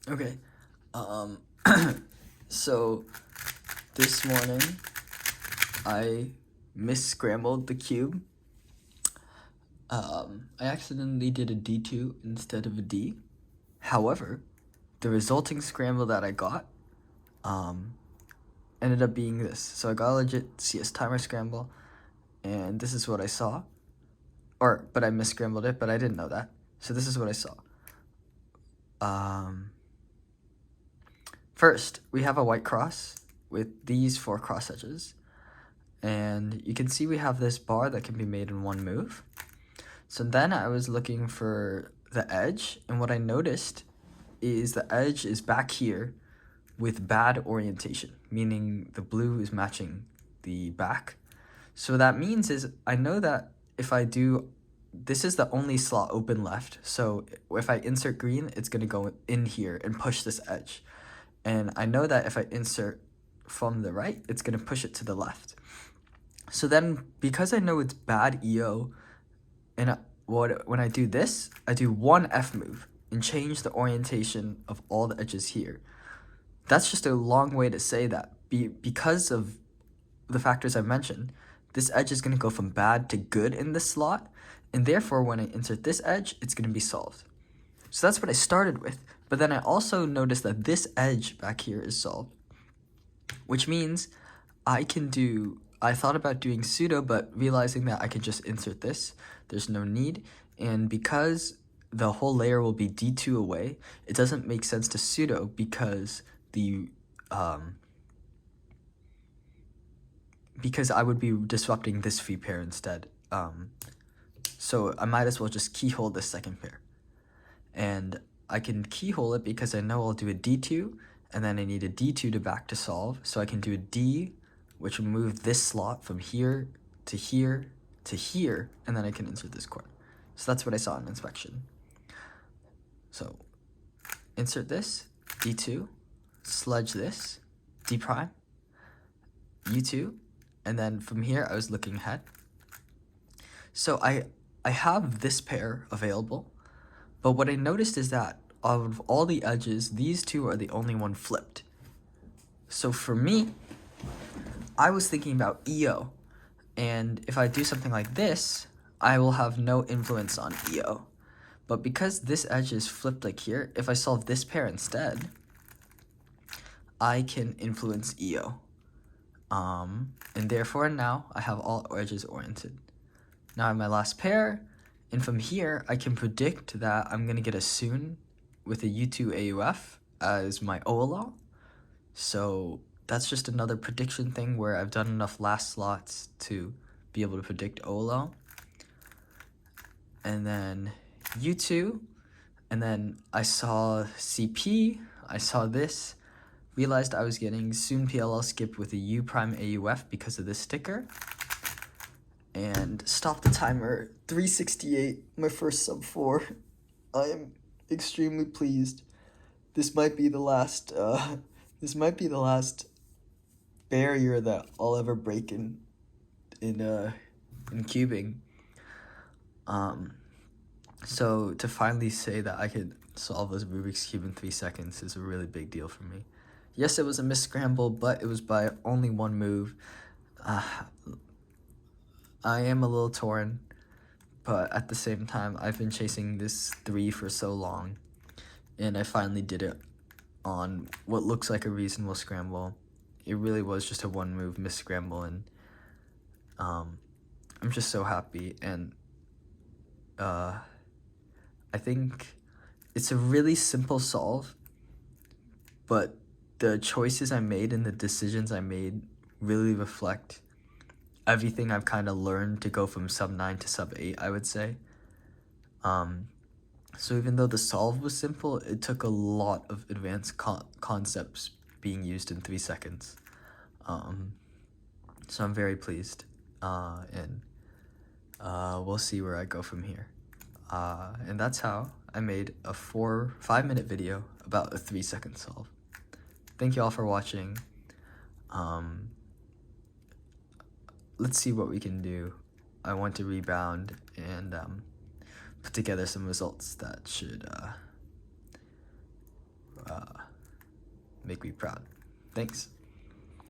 Okay. Um, so this morning I misscrambled the cube. I accidentally did a D2 instead of a D. However, the resulting scramble that I got ended up being this. So I got a legit CS timer scramble, and this is what I saw. But I misscrambled it, but I didn't know that. So this is what I saw. First, we have a white cross with these 4 cross edges. And you can see we have this bar that can be made in one move. So then I was looking for the edge, and what I noticed is the edge is back here with bad orientation, meaning the blue is matching the back. So what that means is I know that if I do, this is the only slot open left. So if I insert green, it's gonna go in here and push this edge. And I know that if I insert from the right, it's gonna push it to the left. So then, because I know it's bad EO, and when I do this, I do one F move and change the orientation of all the edges here. That's just a long way to say that because of the factors I mentioned, this edge is going to go from bad to good in this slot, and therefore when I insert this edge, it's going to be solved. So that's what I started with, but then I also noticed that this edge back here is solved, which means I thought about doing pseudo, but realizing that I could just insert this, there's no need. And because the whole layer will be D2 away, it doesn't make sense to pseudo because because I would be disrupting this free pair instead. So I might as well just keyhole this second pair. And I can keyhole it because I know I'll do a D2, and then I need a D2 to back to solve. So I can do a D, which will move this slot from here to here to here, and then I can insert this chord. So that's what I saw in inspection. So insert this, D2, sludge this, D prime, U2, and then from here I was looking ahead. So I have this pair available, but what I noticed is that out of all the edges, these two are the only one flipped. So for me, I was thinking about EO, and if I do something like this, I will have no influence on EO. But because this edge is flipped like here, if I solve this pair instead, I can influence EO. And therefore now I have all edges oriented. Now I have my last pair, and from here I can predict that I'm gonna get a soon with a U2 AUF as my OLO. So that's just another prediction thing where I've done enough last slots to be able to predict OLO. And then U2, and then I saw CP, I saw this, realized I was getting soon PLL skip with a U prime AUF because of this sticker, and stopped the timer 368, my first sub 4. I am extremely pleased. This might be the last barrier that I'll ever break in cubing. So to finally say that I could solve this Rubik's Cube in 3 seconds is a really big deal for me. Yes, it was a misscramble, but it was by only one move. I am a little torn, but at the same time, I've been chasing this 3 for so long, and I finally did it on what looks like a reasonable scramble. It really was just a one move misscramble, and I'm just so happy. And I think it's a really simple solve, but the choices I made and the decisions I made really reflect everything I've kind of learned to go from sub 9 to sub 8, I would say. So even though the solve was simple, it took a lot of advanced concepts being used in 3 seconds. So I'm very pleased, and we'll see where I go from here. And that's how I made a 5-minute video about a 3-second solve. Thank you all for watching. Let's see what we can do. I want to rebound and put together some results that should make me proud. Thanks.